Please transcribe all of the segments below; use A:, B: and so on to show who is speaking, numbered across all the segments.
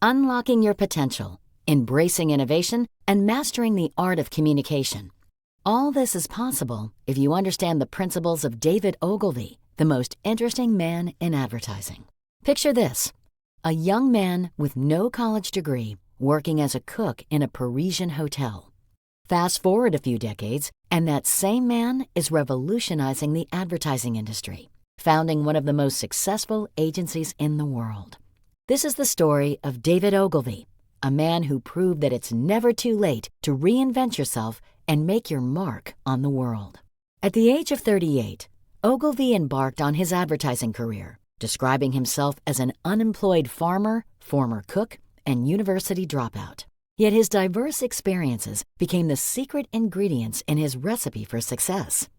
A: Unlocking your potential, embracing innovation, and mastering the art of communication. All this is possible if you understand the principles of David Ogilvy, the most interesting man in advertising. Picture this: a young man with no college degree working as a cook in a Parisian hotel. Fast forward a few decades, and that same man is revolutionizing the advertising industry, founding one of the most successful agencies in the world. This is the story of David Ogilvy, a man who proved that it's never too late to reinvent yourself and make your mark on the world. At the age of 38, Ogilvy embarked on his advertising career, describing himself as an unemployed farmer, former cook, and university dropout. Yet his diverse experiences became the secret ingredients in his recipe for success.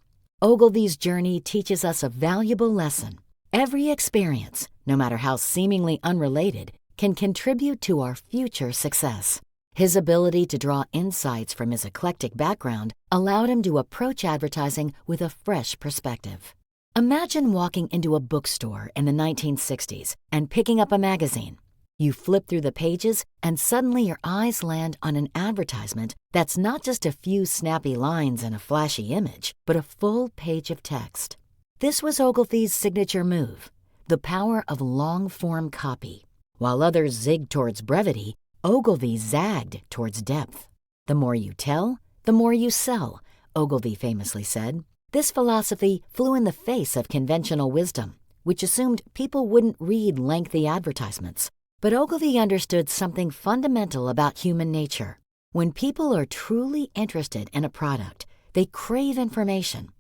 A: Ogilvy's journey teaches us a valuable lesson. Every experience, no matter how seemingly unrelated, can contribute to our future success. His ability to draw insights from his eclectic background allowed him to approach advertising with a fresh perspective. Imagine walking into a bookstore in the 1960s and picking up a magazine. You flip through the pages, and suddenly your eyes land on an advertisement that's not just a few snappy lines and a flashy image, but a full page of text. This was Ogilvy's signature move, the power of long-form copy. While others zigged towards brevity, Ogilvy zagged towards depth. The more you tell, the more you sell, Ogilvy famously said. This philosophy flew in the face of conventional wisdom, which assumed people wouldn't read lengthy advertisements. But Ogilvy understood something fundamental about human nature. When people are truly interested in a product, they crave information.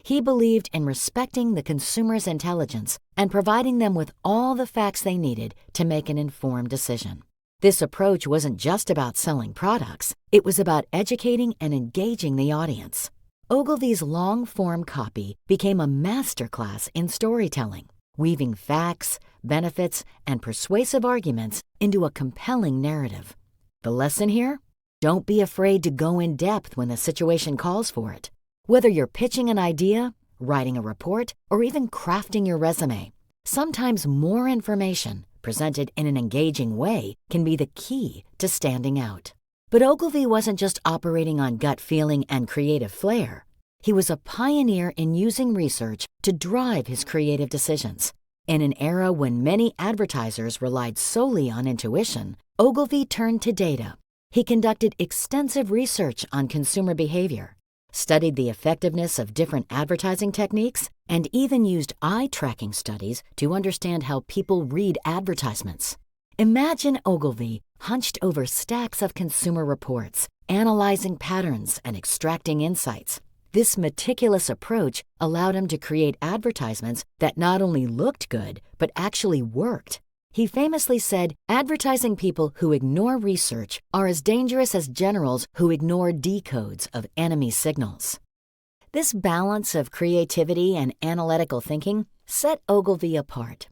A: He believed in respecting the consumer's intelligence and providing them with all the facts they needed to make an informed decision. This approach wasn't just about selling products, it was about educating and engaging the audience. Ogilvy's long-form copy became a masterclass in storytelling, weaving facts, benefits, and persuasive arguments into a compelling narrative. The lesson here? Don't be afraid to go in depth when the situation calls for it. Whether you're pitching an idea, writing a report, or even crafting your resume, sometimes more information presented in an engaging way can be the key to standing out. But Ogilvy wasn't just operating on gut feeling and creative flair. He was a pioneer in using research to drive his creative decisions. In an era when many advertisers relied solely on intuition, Ogilvy turned to data. He conducted extensive research on consumer behavior, studied the effectiveness of different advertising techniques, and even used eye-tracking studies to understand how people read advertisements. Imagine Ogilvy hunched over stacks of consumer reports, analyzing patterns and extracting insights. This meticulous approach allowed him to create advertisements that not only looked good, but actually worked. He famously said, "Advertising people who ignore research are as dangerous as generals who ignore decodes of enemy signals." This balance of creativity and analytical thinking set Ogilvy apart.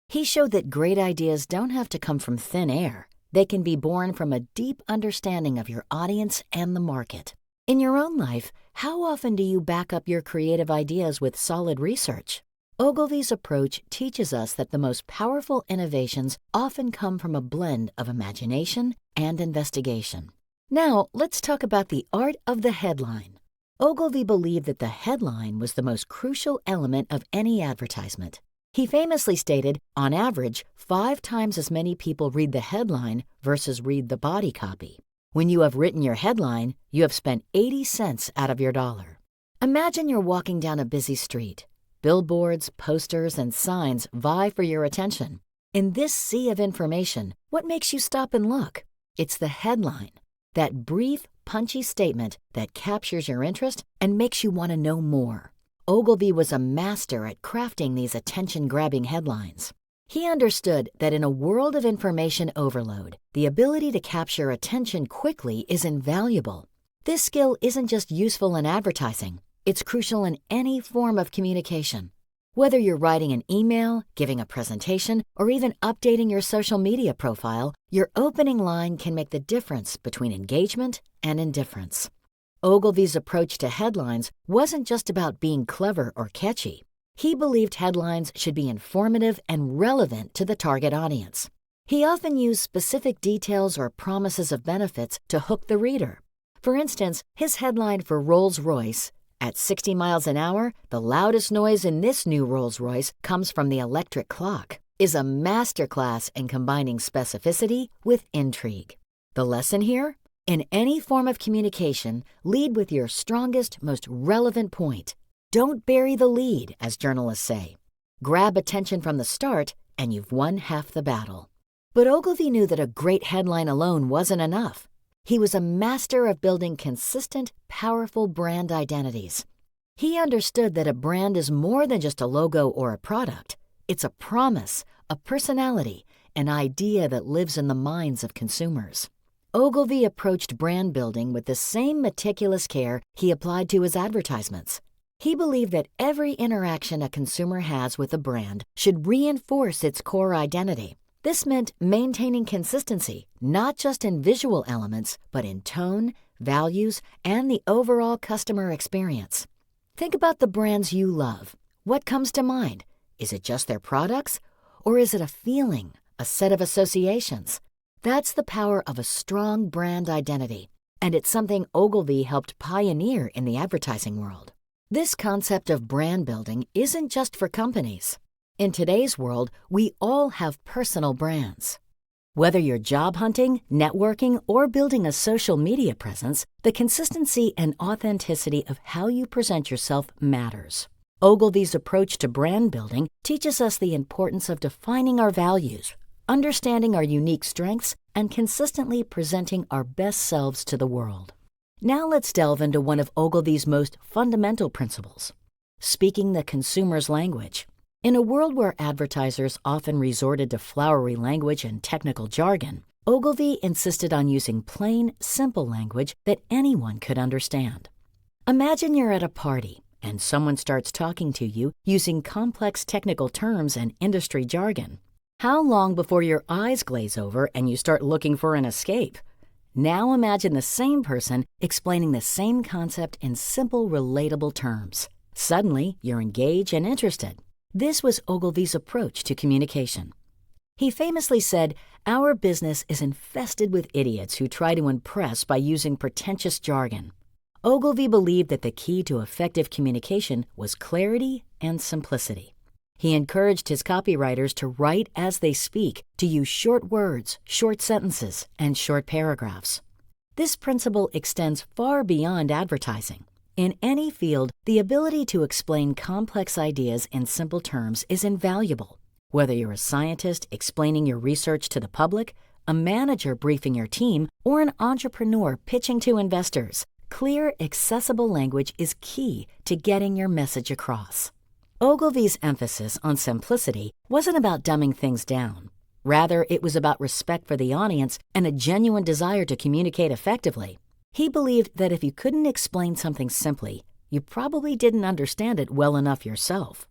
A: He showed that great ideas don't have to come from thin air. They can be born from a deep understanding of your audience and the market. In your own life, how often do you back up your creative ideas with solid research? Ogilvy's approach teaches us that the most powerful innovations often come from a blend of imagination and investigation. Now, let's talk about the art of the headline. Ogilvy believed that the headline was the most crucial element of any advertisement. He famously stated, on average, 5 times as many people read the headline versus read the body copy. When you have written your headline, you have spent 80 cents out of your dollar. Imagine you're walking down a busy street. Billboards, posters, and signs vie for your attention. In this sea of information, what makes you stop and look? It's the headline, that brief, punchy statement that captures your interest and makes you want to know more. Ogilvy was a master at crafting these attention-grabbing headlines. He understood that in a world of information overload, the ability to capture attention quickly is invaluable. This skill isn't just useful in advertising, it's crucial in any form of communication. Whether you're writing an email, giving a presentation, or even updating your social media profile, your opening line can make the difference between engagement and indifference. Ogilvy's approach to headlines wasn't just about being clever or catchy. He believed headlines should be informative and relevant to the target audience. He often used specific details or promises of benefits to hook the reader. For instance, his headline for Rolls-Royce, "At 60 miles an hour, the loudest noise in this new Rolls-Royce comes from the electric clock," is a masterclass in combining specificity with intrigue. The lesson here? In any form of communication, lead with your strongest, most relevant point. Don't bury the lead, as journalists say. Grab attention from the start, and you've won half the battle. But Ogilvy knew that a great headline alone wasn't enough. He was a master of building consistent, powerful brand identities. He understood that a brand is more than just a logo or a product. It's a promise, a personality, an idea that lives in the minds of consumers. Ogilvy approached brand building with the same meticulous care he applied to his advertisements. He believed that every interaction a consumer has with a brand should reinforce its core identity. This meant maintaining consistency, not just in visual elements, but in tone, values, and the overall customer experience. Think about the brands you love. What comes to mind? Is it just their products? Or is it a feeling, a set of associations? That's the power of a strong brand identity, and it's something Ogilvy helped pioneer in the advertising world. This concept of brand building isn't just for companies. In today's world, we all have personal brands. Whether you're job hunting, networking, or building a social media presence, the consistency and authenticity of how you present yourself matters. Ogilvy's approach to brand building teaches us the importance of defining our values, understanding our unique strengths, and consistently presenting our best selves to the world. Now let's delve into one of Ogilvy's most fundamental principles: speaking the consumer's language. In a world where advertisers often resorted to flowery language and technical jargon, Ogilvy insisted on using plain, simple language that anyone could understand. Imagine you're at a party and someone starts talking to you using complex technical terms and industry jargon. How long before your eyes glaze over and you start looking for an escape? Now imagine the same person explaining the same concept in simple, relatable terms. Suddenly, you're engaged and interested. This was Ogilvy's approach to communication. He famously said, "Our business is infested with idiots who try to impress by using pretentious jargon." Ogilvy believed that the key to effective communication was clarity and simplicity. He encouraged his copywriters to write as they speak, to use short words, short sentences, and short paragraphs. This principle extends far beyond advertising. In any field, the ability to explain complex ideas in simple terms is invaluable. Whether you're a scientist explaining your research to the public, a manager briefing your team, or an entrepreneur pitching to investors, clear, accessible language is key to getting your message across. Ogilvy's emphasis on simplicity wasn't about dumbing things down. Rather, it was about respect for the audience and a genuine desire to communicate effectively. He believed that if you couldn't explain something simply, you probably didn't understand it well enough yourself.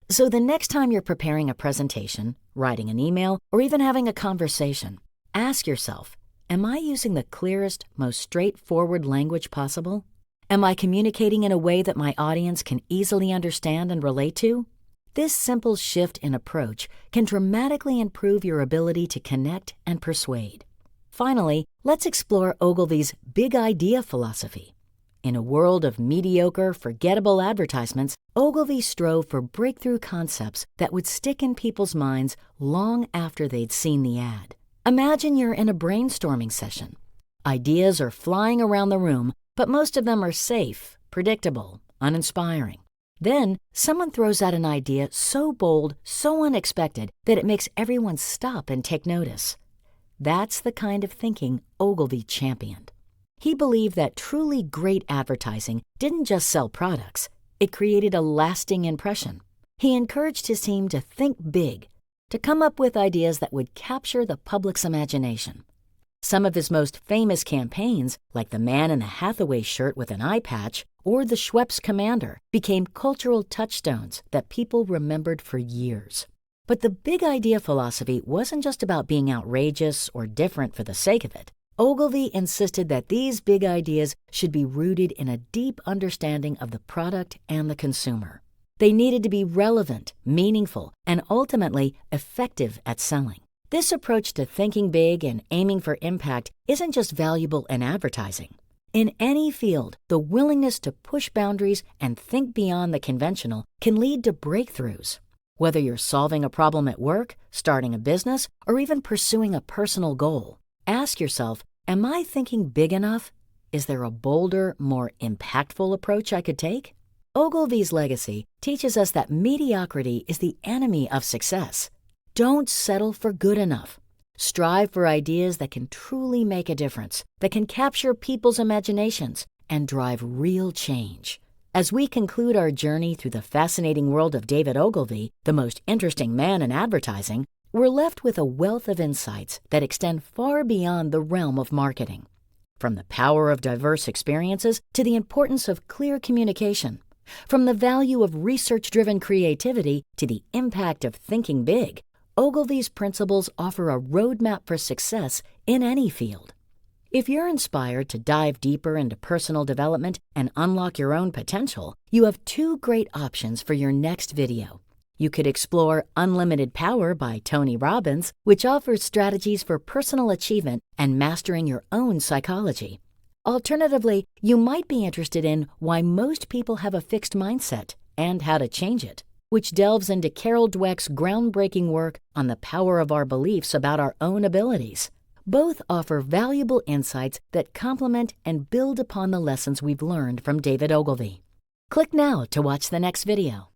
A: So the next time you're preparing a presentation, writing an email, or even having a conversation, ask yourself, am I using the clearest, most straightforward language possible? Am I communicating in a way that my audience can easily understand and relate to? This simple shift in approach can dramatically improve your ability to connect and persuade. Finally, let's explore Ogilvy's big idea philosophy. In a world of mediocre, forgettable advertisements, Ogilvy strove for breakthrough concepts that would stick in people's minds long after they'd seen the ad. Imagine you're in a brainstorming session. Ideas are flying around the room, but most of them are safe, predictable, uninspiring. Then, someone throws out an idea so bold, so unexpected, that it makes everyone stop and take notice. That's the kind of thinking Ogilvy championed. He believed that truly great advertising didn't just sell products, it created a lasting impression. He encouraged his team to think big, to come up with ideas that would capture the public's imagination. Some of his most famous campaigns, like the man in the Hathaway shirt with an eye patch or the Schweppes Commander, became cultural touchstones that people remembered for years. But the big idea philosophy wasn't just about being outrageous or different for the sake of it. Ogilvy insisted that these big ideas should be rooted in a deep understanding of the product and the consumer. They needed to be relevant, meaningful, and ultimately effective at selling. This approach to thinking big and aiming for impact isn't just valuable in advertising. In any field, the willingness to push boundaries and think beyond the conventional can lead to breakthroughs. Whether you're solving a problem at work, starting a business, or even pursuing a personal goal, ask yourself, am I thinking big enough? Is there a bolder, more impactful approach I could take? Ogilvy's legacy teaches us that mediocrity is the enemy of success. Don't settle for good enough. Strive for ideas that can truly make a difference, that can capture people's imaginations, and drive real change. As we conclude our journey through the fascinating world of David Ogilvy, the most interesting man in advertising, we're left with a wealth of insights that extend far beyond the realm of marketing. From the power of diverse experiences to the importance of clear communication, from the value of research-driven creativity to the impact of thinking big, Ogilvy's principles offer a roadmap for success in any field. If you're inspired to dive deeper into personal development and unlock your own potential, you have two great options for your next video. You could explore Unlimited Power by Tony Robbins, which offers strategies for personal achievement and mastering your own psychology. Alternatively, you might be interested in Why Most People Have a Fixed Mindset and How to Change It, which delves into Carol Dweck's groundbreaking work on the power of our beliefs about our own abilities. Both offer valuable insights that complement and build upon the lessons we've learned from David Ogilvy. Click now to watch the next video.